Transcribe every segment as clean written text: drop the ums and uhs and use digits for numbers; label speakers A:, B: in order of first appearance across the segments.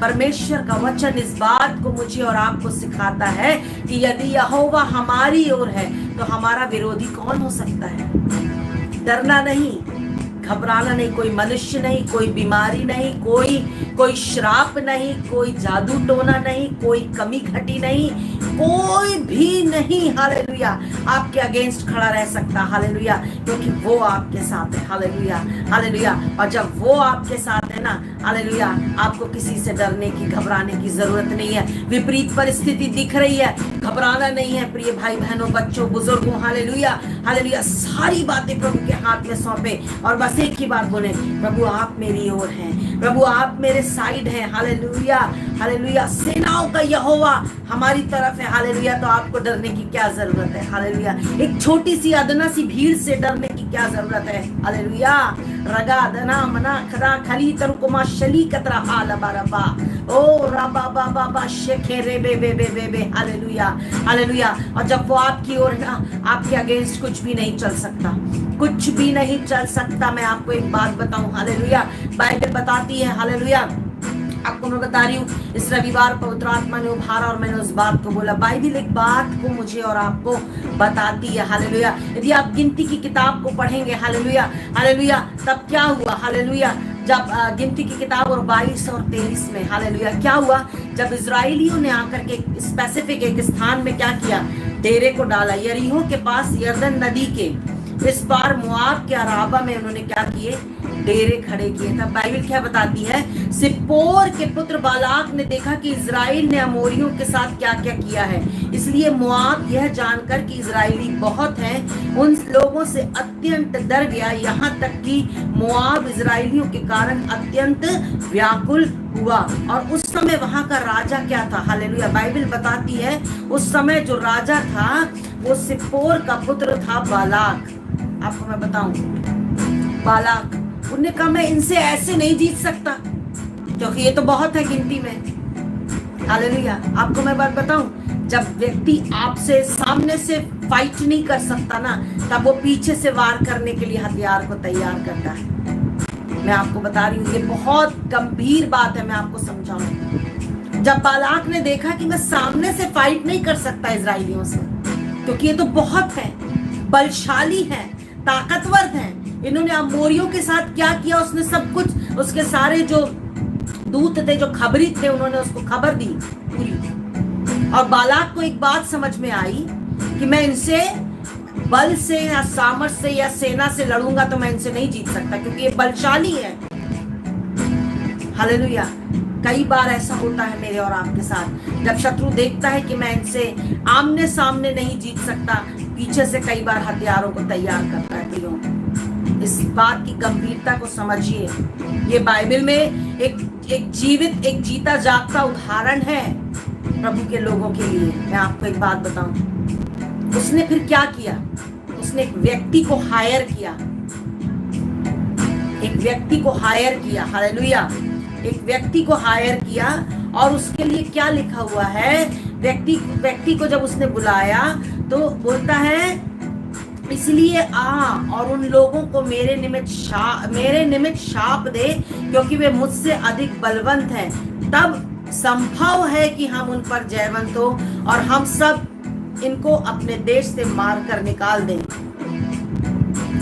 A: परमेश्वर का वचन इस बात को मुझे और आपको सिखाता है कि यदि यहोवा हमारी ओर है तो हमारा विरोधी कौन हो सकता है। डरना नहीं, घबराना नहीं, कोई मनुष्य नहीं, कोई बीमारी नहीं, कोई श्राप नहीं, कोई जादू टोना नहीं, कोई कमी घटी नहीं, कोई भी नहीं हालेलुया आपके अगेंस्ट खड़ा रह सकता हालेलुया, क्योंकि वो आपके साथ है हालेलुया हालेलुया। और जब वो आपके साथ है ना हालेलुया, आपको किसी से डरने की घबराने की जरूरत नहीं है। विपरीत परिस्थिति दिख रही है, घबराना नहीं है प्रिय भाई बहनों, बच्चों, बुजुर्गों हालेलुया हालेलुया। सारी बातें प्रभु के हाथ में सौंपे और बस एक ही बात बोले, प्रभु आप मेरी ओर हैं, प्रभु आप मेरे साइड हैं हालेलुया हालेलुया। सेनाओं का यहोवा हमारी तरफ है हालेलुया, तो आपको डरने की क्या जरूरत है हालेलुया। एक छोटी सी अदना सी भीड़ से डरने की क्या जरूरत है हालेलुया। रगा दना मना खरा खली तरुकुमा शली कतरा हाल बारबा ओ रबा बाबा बा शेखे रे बे बे बे बे बे हालेलुया हालेलुया। और जब वो आपकी ओर है ना, आपके अगेंस्ट कुछ भी नहीं चल सकता, कुछ भी नहीं चल सकता। मैं आपको एक बात बताऊं हालेलुया, बाइबल बताती है हालेलुया, आपको मैं बता रही हूँ। इस रविवार पवित्र आत्मा ने उभारा और मैंने उस बात को बोला। बाइबल एक बात को मुझे और आपको बताती है हालेलुया। यदि आप गिनती की किताब को पढ़ेंगे हालेलुया हालेलुया, तब क्या हुआ हालेलुया, जब गिनती की किताब और 22 और 23 में हालेलुया क्या हुआ, जब इजराइलियों ने आकर के स्पेसिफिक एक स्थान में क्या किया, डेरे को डाला। यरीहो के पास यरदन नदी के इस बार मोआब के अराबा में उन्होंने क्या किए, डेरे खड़े किए। तब बाइबल क्या बताती है, सिप्पोर के पुत्र बालाक ने देखा कि इजराइल ने अमोरियों के साथ क्या क्या किया है, इसलिए मोआब यह जानकर कि इजराइली बहुत हैं उन लोगों से अत्यंत डर गया, यहाँ तक कि मोआब इजराइलियों के कारण अत्यंत व्याकुल हुआ। और उस समय वहां का राजा क्या था हालेलुया, बाइबल बताती है उस समय जो राजा था वो सिप्पोर का पुत्र था बालाक। आपको मैं बताऊं, बालाक उन्होंने कहा मैं इनसे ऐसे नहीं जीत सकता, क्योंकि ये तो बहुत है गिनती में हालेलुया। आपको मैं बात बताऊं, जब व्यक्ति आपसे सामने से फाइट नहीं कर सकता ना, तब वो पीछे से वार करने के लिए हथियार को तैयार करता है। मैं आपको बता रही हूँ, ये बहुत गंभीर बात है, मैं आपको समझाऊं। जब बालाक ने देखा कि मैं सामने से फाइट नहीं कर सकता इजराइलियों से, क्योंकि ये तो बहुत है, बलशाली है, ताकतवर हैं, इन्होंने अमोरियों के साथ क्या किया, उसने सब कुछ, उसके सारे जो दूत थे, जो खबरी थे, उन्होंने उसको खबर दी पूरी। और बालाक को एक बात समझ में आई कि मैं इनसे बल से या सामर्थ से या सेना से लड़ूंगा तो मैं इनसे नहीं जीत सकता, क्योंकि ये बलशाली है हालेलुया। कई बार ऐसा होता है मेरे और आपके साथ, जब शत्रु देखता है कि मैं इनसे आमने सामने नहीं जीत सकता, पीछे से कई बार हथियारों को तैयार करता है। प्रियो, इस बात की गंभीरता को समझिए। ये बाइबल में एक जीवित, एक जीता जागता उदाहरण है प्रभु के लोगों के लिए। मैं आपको एक बात बताऊं, उसने फिर क्या किया, उसने एक व्यक्ति को हायर किया, एक व्यक्ति को हायर किया हालेलुया, एक व्यक्ति को हायर किया। और उसके लिए क्या लिखा हुआ है, व्यक्ति को जब उसने बुलाया तो बोलता है, इसलिए आ और उन लोगों को मेरे निमित्त शाप दे, क्योंकि वे मुझसे अधिक बलवंत हैं। तब संभव है कि हम उन पर जयवंत हो और हम सब इनको अपने देश से मार कर निकाल दें।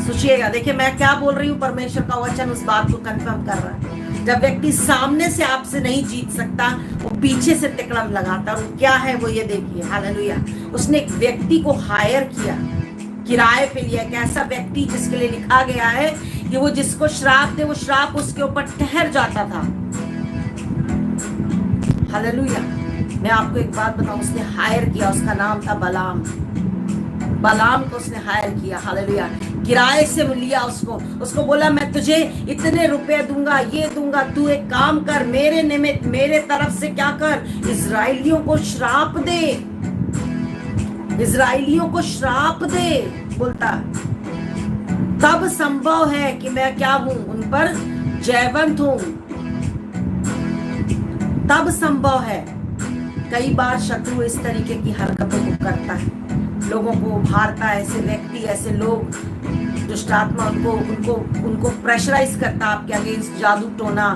A: सोचिएगा, देखिए मैं क्या बोल रही हूँ, परमेश्वर का वचन उस बात को कंफर्म कर रहा है। जब व्यक्ति सामने से आपसे नहीं जीत सकता, वो पीछे से तिकड़म लगाता है। वो क्या है, वो ये देखिए हालेलुया, उसने एक व्यक्ति को हायर किया, किराए पे लिया, एक ऐसा व्यक्ति जिसके लिए लिखा गया है कि वो जिसको श्राप दे वो श्राप उसके ऊपर ठहर जाता था हालेलुया। मैं आपको एक बात बताऊं, उसने हायर किया, उसका नाम था बलाम। बलाम को उसने हायर किया हालेलुया, किराए से लिया उसको बोला मैं तुझे इतने रुपए दूंगा, ये दूंगा, तू एक काम कर, मेरे निमित्त मेरे तरफ से क्या कर, इजराइलियों को श्राप दे, इजराइलियों को श्राप दे। बोलता तब संभव है कि मैं क्या हूं, उन पर जयवंत हूं, तब संभव है। कई बार शत्रु इस तरीके की हरकतों को करता है, लोगों को उभारता है, ऐसे व्यक्ति, ऐसे लोग, दुष्ट आत्मा उनको प्रेशराइज करता है आपके अगेंस्ट, जादू टोना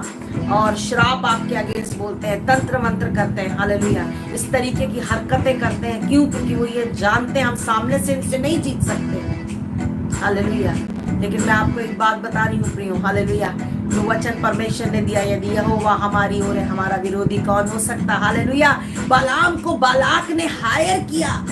A: और श्राप आपके अगेंस्ट बोलते हैं, तंत्र मंत्र करते हैं, हालेलुया। इस तरीके की हरकतें करते हैं। क्यों? क्योंकि वो ये जानते हैं हम सामने से इनसे नहीं जीत सकते, हालेलुया। लेकिन मैं आपको एक बात बता रही हूँ प्रियो, हालेलुया, जो वचन परमेश्वर ने दिया, यदि यहोवा हमारी ओर है, हमारा विरोधी कौन हो सकता, हालेलुया। बालाम को बालाक ने हायर किया,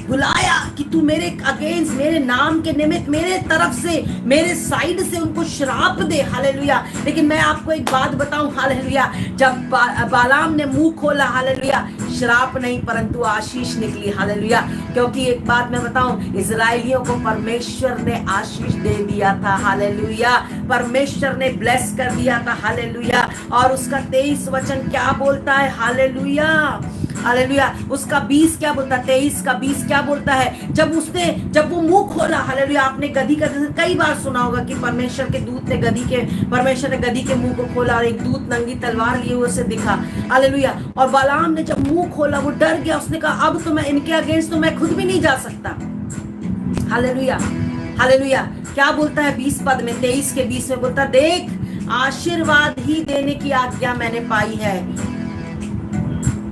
A: बुलाया कि तू मेरे अगेंस्ट, मेरे नाम के निमित्त, मेरे तरफ से, मेरे साइड से उनको श्राप दे, हालेलुया। लेकिन मैं आपको एक बात बताऊं, हालेलुया, जब बालाम ने मुंह खोला, हालेलुया, श्राप नहीं परंतु आशीष निकली, हालेलुया। क्योंकि एक बात मैं बताऊं, इजराइलियों को परमेश्वर ने आशीष दे दिया था, हालेलुया। परमेश्वर ने ब्लेस कर दिया था, हालेलुया। और उसका 23 वचन क्या बोलता है, हालेलुया, हालेलुया। उसका 20 क्या बोलता है, 23 का 20 क्या बोलता है, जब वो मुंह खोला, हालेलुया। आपने गधी का कई बार सुना होगा कि परमेश्वर के दूत ने परमेश्वर ने गधी के मुंह को खोला और एक दूत नंगी तलवार लिए हुए उसे दिखा, हालेलुया। और बालाम ने जब मुंह खोला वो डर गया, उसने कहा अब तो मैं इनके अगेंस्ट तो मैं खुद भी नहीं जा सकता, हालेलुया, हालेलुया। क्या बोलता है 20 पद में, 23 के 20 में बोलता, देख आशीर्वाद ही देने की आज्ञा मैंने पाई है।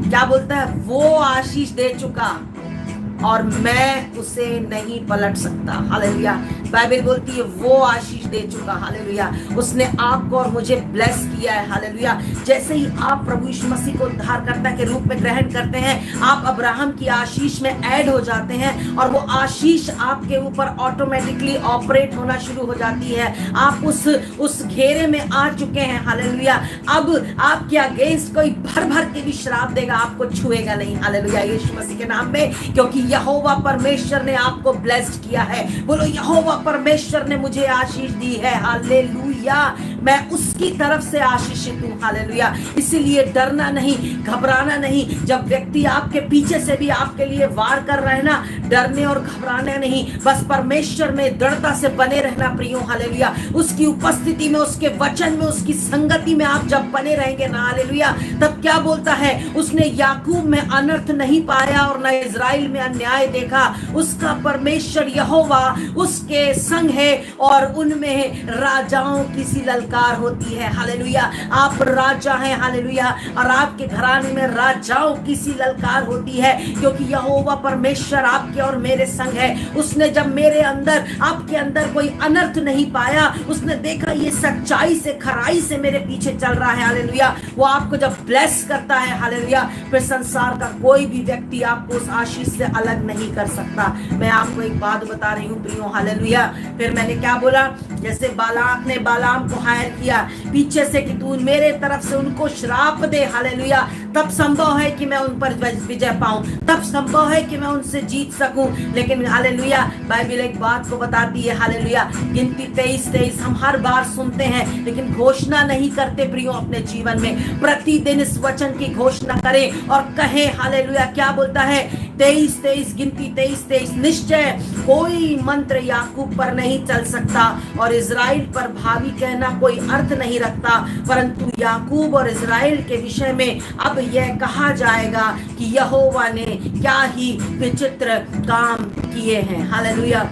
A: क्या बोलता है, वो आशीष दे चुका और मैं उसे नहीं पलट सकता, हालेलुया। बाइबल बोलती है वो आशीष दे चुका, हालेलुया। उसने आपको और मुझे ब्लेस किया है, हालेलुया। जैसे ही आप प्रभु यीशु मसीह को उद्धारकर्ता के रूप में ग्रहण करते हैं, आप अब्राहम की आशीष में ऐड हो जाते हैं और वो आशीष आपके ऊपर ऑटोमेटिकली ऑपरेट होना शुरू हो जाती है। आप उस घेरे में आ चुके हैं, हालेलुया। अब आपके अगेंस्ट कोई भर भर के भी श्राप देगा, आपको छुएगा नहीं, हालेलुया, यीशु मसीह के नाम में। क्योंकि यहोवा परमेश्वर ने आपको ब्लेस्ड किया है। बोलो, यहोवा परमेश्वर ने मुझे आशीष दी है, हालेलुया। मैं उसकी तरफ से आशीषित हूँ, हालेलुया। इसीलिए डरना नहीं, घबराना नहीं। जब व्यक्ति आपके पीछे से भी आपके लिए वार कर रहे हैं ना, डरने और घबराना नहीं, बस परमेश्वर में दृढ़ता से बने रहना प्रियो, हालेलुया। उसकी उपस्थिति में, उसके वचन में, उसकी संगति में आप जब बने रहेंगे ना, हालेलुया, तब क्या बोलता है, उसने याकूब में अनर्थ नहीं पाया और न इजराइल में अन्याय देखा। उसका परमेश्वर यहोवा उसके संग है और उनमें राजाओं की सी ललकार होती है, हालेलुया। आप राजा हैं, हालेलुया, और आपके घराने में राजाओं की सी ललकार होती है, क्योंकि यहोवा परमेश्वर आपके और मेरे संग है। उसने जब मेरे अंदर, आपके अंदर कोई अनर्थ नहीं पाया, उसने देखा ये सच्चाई से, खराई से मेरे पीछे चल रहा है, हालेलुया। वो आपको जब ब्लेस करता है, हालेलुया, फिर संसार का कोई भी व्यक्ति आपको उस आशीष से अलग नहीं कर सकता। मैं आपको एक बात बता रही हूँ प्रियो, हालेलुया। फिर मैंने क्या बोला, जैसे बालाक ने बालाम को हायर किया पीछे से कि तू मेरे तरफ से उनको श्राप दे, हालेलुया, तब संभव है कि मैं उन पर विजय पाऊं, तब संभव है कि मैं उनसे जीत सकूं। लेकिन हालेलुया, बाइबल एक बात को बताती है, हालेलुया, गिनती 23 हम हर बार सुनते हैं लेकिन घोषणा नहीं करते प्रियो अपने जीवन में। प्रतिदिन इस वचन की घोषणा करें और कहें, हालेलुया। क्या बोलता है 23 गिनती 23 निश्चय कोई मंत्र याकूब पर नहीं चल सकता और इजराइल पर भावी कहना कोई अर्थ नहीं रखता, परंतु याकूब और इजराइल के विषय में अब यह कहा जाएगा कि यहोवा ने क्या ही विचित्र काम किए हैं, हालेलुया।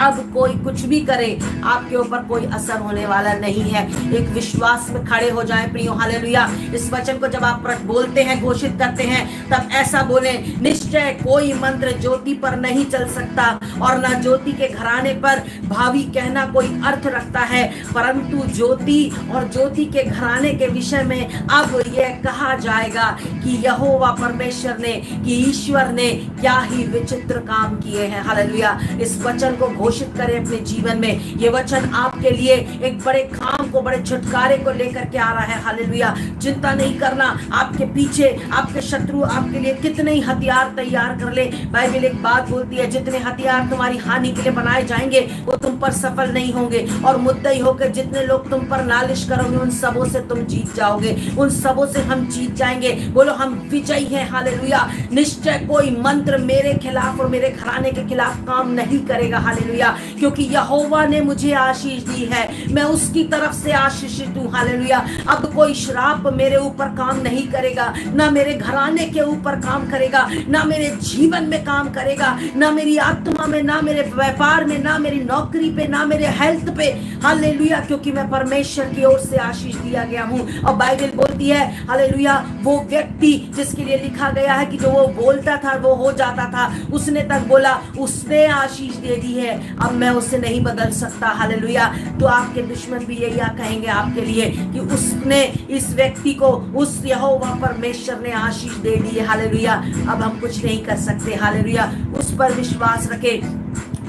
A: अब कोई कुछ भी करे, आपके ऊपर कोई असर होने वाला नहीं है। एक विश्वास में खड़े हो जाएं प्रियो, हालेलुया। इस वचन को जब आप बोलते हैं, घोषित करते हैं, तब ऐसा बोले, निश्चय कोई मंत्र ज्योति पर नहीं चल सकता और ना ज्योति के घराने पर भावी कहना कोई अर्थ रखता है, परंतु ज्योति और ज्योति के घराने के विषय में अब यह कहा जाएगा कि यहोवा परमेश्वर ने, कि ईश्वर ने क्या ही विचित्र काम किए हैं, हालेलुया। इस वचन को घोषित करें अपने जीवन में। ये वचन आपके लिए एक बड़े काम को, बड़े छुटकारे को लेकर के आ रहा है, हालेलुया। चिंता नहीं करना, आपके पीछे आपके शत्रु आपके लिए कितने ही हथियार तैयार कर ले। बाइबल एक बात बोलती है, जितने हथियार तुम्हारी हानि के लिए बनाए जाएंगे वो तुम पर सफल नहीं होंगे, और मुद्दई होकर जितने लोग तुम पर नालिश करोगे उन सबों से तुम जीत जाओगे, उन सबों से हम जीत जाएंगे। बोलो बोलो हम विजयी हैं। हालेलुया। निश्चय कोई मंत्र मेरे खिलाफ और मेरे घराने के खिलाफ काम नहीं करेगा। हालेलुया। क्योंकि यहोवा ने मुझे आशीष दी है, मैं उसकी तरफ से आशीषित हूँ। हालेलुया। अब कोई श्राप मेरे ऊपर काम नहीं करेगा, ना मेरे घराने के ऊपर काम करेगा, ना मेरे जीवन में काम करेगा, ना मेरी आत्मा में, ना मेरे व्यापार में, ना मेरी नौकरी पे, ना मेरे हेल्थ पे। हालेलुया। क्योंकि मैं परमेश्वर की ओर से आशीष दिया गया हूँ। और बाइबल बोलती है हालेलुया, वो व्यक्ति जिसके लिए लिखा गया है कि जो वो बोलता था वो हो जाता था, उसने तक बोला, उसने आशीष दे दी है, अब मैं उसे नहीं बदल सकता। हालेलुया। तो आपके दुश्मन भी यही कहेंगे आपके लिए कि उसने, इस व्यक्ति को, उस यहोवा परमेश्वर ने आशीष दे दी है। हालेलुया। अब हम कुछ नहीं कर सकते। हालेलुया। उस पर विश्वास रखें,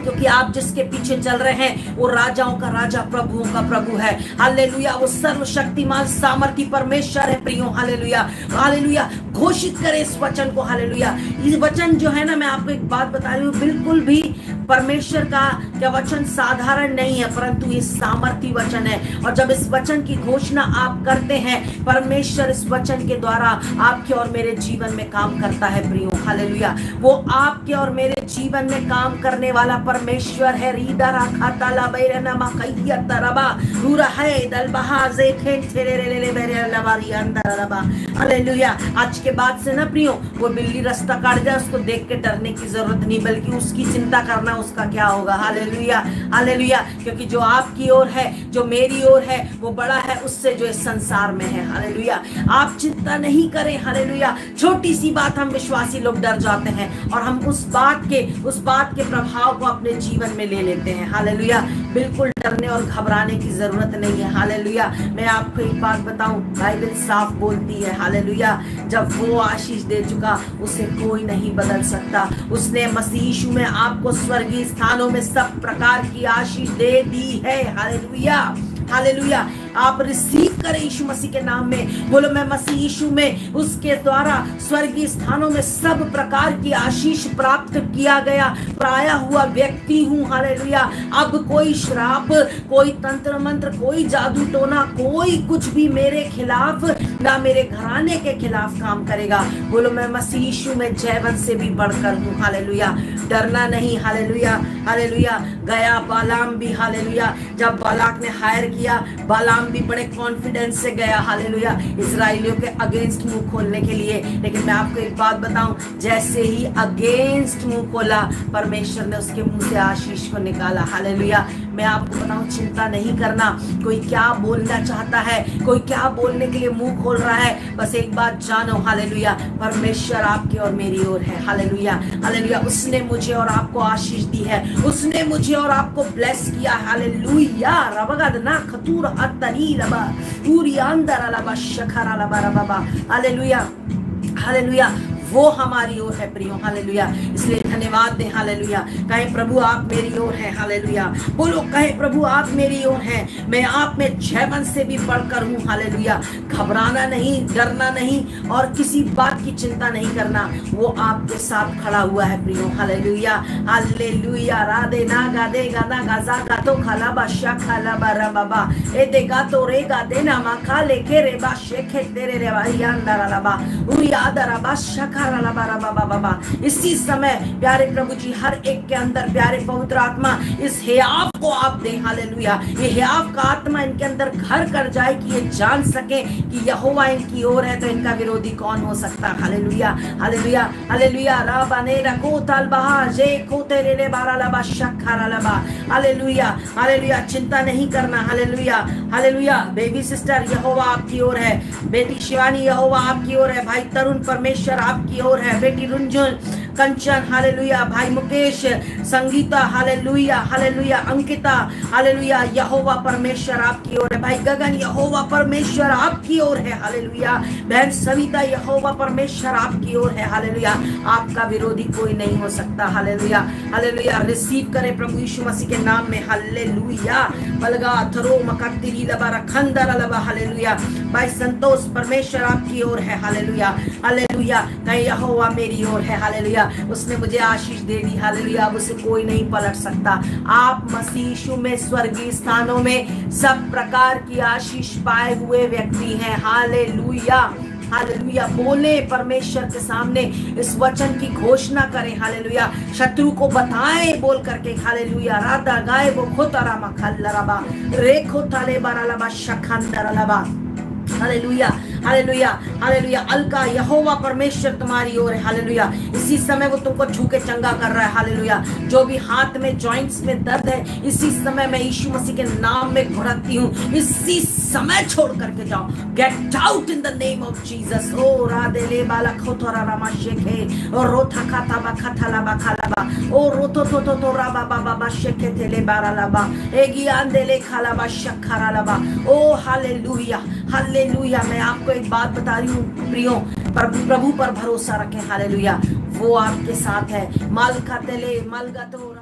A: क्योंकि आप जिसके पीछे चल रहे हैं वो राजाओं का राजा, प्रभुओं का प्रभु है। हालेलुया। वो सर्वशक्तिमान सामर्थी परमेश्वर है प्रियो। हालेलुया। हालेलुया। घोषित करें इस वचन को। हालेलुया। ये वचन जो है ना, मैं आपको एक बात बता रही हूँ, बिल्कुल भी परमेश्वर का क्या वचन साधारण नहीं है, परंतु ये सामर्थी वचन है। और जब इस वचन की घोषणा आप करते हैं, परमेश्वर इस वचन के द्वारा आपके और मेरे जीवन में काम करता है प्रियो। हालेलुया। वो आपके और मेरे जीवन में काम करने वाला परमेश्वर है। रीदारा खाताला बैरना मखैया तरबा रूरा है दलबहा जेखेन थेरेरेले बेरेलवारी अंदरबा। हालेलुया। आज के बाद से ना प्रियो, वो बिल्ली रास्ता काट जाए उसको देख के डरने की जरूरत नहीं, बल्कि उसकी चिंता करना उसका क्या होगा। हालेलुया। हालेलुया। क्योंकि जो आपकी ओर है, जो मेरी ओर है, वो बड़ा है उससे जो इस संसार में है। हालेलुया। आप चिंता नहीं करें। हालेलुया। छोटी सी बात हम विश्वासी लोग डर जाते हैं और हम उस बात के प्रभाव को अपने जीवन में ले लेते हैं। हालेलुया। बिल्कुल डरने और घबराने की जरूरत नहीं है। हालेलुया। मैं आपको एक बात बताऊं, बाइबल साफ बोलती है। हालेलुया। जब वो आशीष दे चुका, उसे कोई नहीं बदल सकता। उसने मसीह यीशु में आपको स्वर्गीय स्थानों में सब प्रकार की आशीष दे दी है। हालेलुया। हालेलुया। आप रिसीव करें यीशु मसीह के नाम में। बोलो, मैं मसीह यीशु में, उसके द्वारा स्वर्गीय स्थानों में सब प्रकार की आशीष प्राप्त किया गया, पाया हुआ व्यक्ति हूँ। हालेलुया। अब कोई श्राप, कोई तंत्र मंत्र, कोई जादू टोना, कोई कुछ भी मेरे खिलाफ, ना मेरे घराने के खिलाफ काम करेगा। बोलो, मैं मसीह यीशु में जयवंत से भी बढ़कर हूँ। हालेलुया। डरना नहीं। हालेलुया। हालेलुया। गया बालाम भी। हालेलुया। जब बालाक ने हायर किया, बालाम भी बड़े कॉन्फिडेंस से गया। हालेलुया। इजराइलियों के अगेंस्ट मुंह खोलने के लिए। लेकिन मैं आपको एक बात बताऊं, जैसे ही अगेंस्ट मुंह खोला, परमेश्वर ने उसके मुंह से आशीष को निकाला। हालेलुया। मैं आपको बताऊं, चिंता नहीं करना कोई क्या बोलना चाहता है, कोई क्या बोलने के लिए मुंह खोल रहा है। बस एक बात जानो, हालेलुया, परमेश्वर आपकी और मेरी ओर है। हालेलुया। हालेलुया। उसने मुझे और आपको आशीष दी है, उसने मुझे और आपको ब्लेस किया। हालेलुया। रबगद ना खतूर हतनी रबा पूरी अंदर लबा शखरा लबा रबा। हालेलुया। हालेलुया। वो हमारी ओर है प्रियो। हालेलुया। इसलिए धन्यवाद दें। हालेलुया। कहे प्रभु आप मेरी ओर हैं। हालेलुया। बोलो, कहे प्रभु आप मेरी ओर हैं, मैं आप में जयवंत से भी बढ़कर हूँ। हालेलुया। घबराना नहीं, डरना नहीं और किसी बात की चिंता नहीं करना। वो आपके साथ खड़ा हुआ है प्रियो। हालेलुया। हालेलुया। राधे ना गा दे गाना गाजा गा तो खाला बाशा खाला बारा बाबा ए देगा तो रे गा दे ना मा खा ले के रे बा शेखे तेरे रे भाई अंदर लबा उरी आदर बा शखा। इसी समय प्यारे प्रभु जी, हर एक के अंदर प्यारे पवित्र आत्मा इस हियाव को आप दें। हालेलुया। ये हियाव का आत्मा इनके अंदर घर कर जाए कि ये जान सके कि यहोवा इनकी ओर है, तो इनका विरोधी कौन हो सकता। हालेलुया। हालेलुया। हालेलुया। राबाने रको तलबहा जे को तेरे रे बारा लबा शखरा लबा। हालेलुया। हालेलुया। चिंता नहीं करना। हालेलुया। हालेलुया। बेबी सिस्टर, यहोवा आपकी ओर है। बेटी शिवानी, यहोवा आपकी ओर है। भाई तरुण, परमेश्वर आपकी ओर है। बेटी रुंजुन, कंचन, हालेलुया। भाई Mukesh, Sangeeta, hallelujah. Hallelujah. Ankita, hallelujah. यहोवा परमेश्वर आपकी ओर है। भाई गगन, यहोवा परमेश्वर आपकी ओर है। हालेलुया। बहन सविता, यहोवा परमेश्वर आपकी ओर है। हालेलुया। आपका विरोधी कोई नहीं हो सकता। हालेलुया। हालेलुया। रिसीव करें प्रभु यीशु मसीह के नाम में। हालेलुया। बलगा थरो मकतिरी लबा रखंदर लबा। हालेलुया। भाई संतोष, परमेश्वर आपकी ओर है। हालेलुया। हालेलुया। यहोवा मेरी ओर है। हालेलुया। उसने मुझे आशीष दे दी। हालेलुया। अब उसे कोई नहीं पलट सकता। आप मसीह यीशु में स्वर्गीय स्थानों में सब प्रकार की आशीष पाए हुए व्यक्ति हैं। हालेलुया। हालेलुया बोले, परमेश्वर के सामने इस वचन की घोषणा करें, हालेलुया शत्रु को बताएं बोल करके, हालेलुया राधा गाए वो खोतारामा खल्लराबा रेखो ताले बारालाबा शखंदरलाबा, हालेलुया हालेलुया हालेलुया। अलका यहोवा परमेश्वर तुम्हारी ओर है, हालेलुया इसी समय वो तुमको छू के चंगा कर रहा है, हालेलुया। जो भी हाथ में जॉइंट्स में दर्द है, इसी समय मैं यीशु मसीह के नाम में घुड़कती हूँ, इसी समय छोड़ करके जाओ, get out in the name of Jesus. ओ रादेले बाला खोतरा रामा शेखे और रोथा खाता बा खथला बा खालाबा ओ रोतो तो तो तो राबा बाबा बा शेखे तेले बारालाबा एगी आंदेले खालाबा शखरालाबा। ओ हालेलुया हालेलुया। मैं आपको एक बात बता रही हूँ प्रियो, प्रभु पर भरोसा रखें, हालेलुया वो आपके साथ है। माल खातेले मालगा तो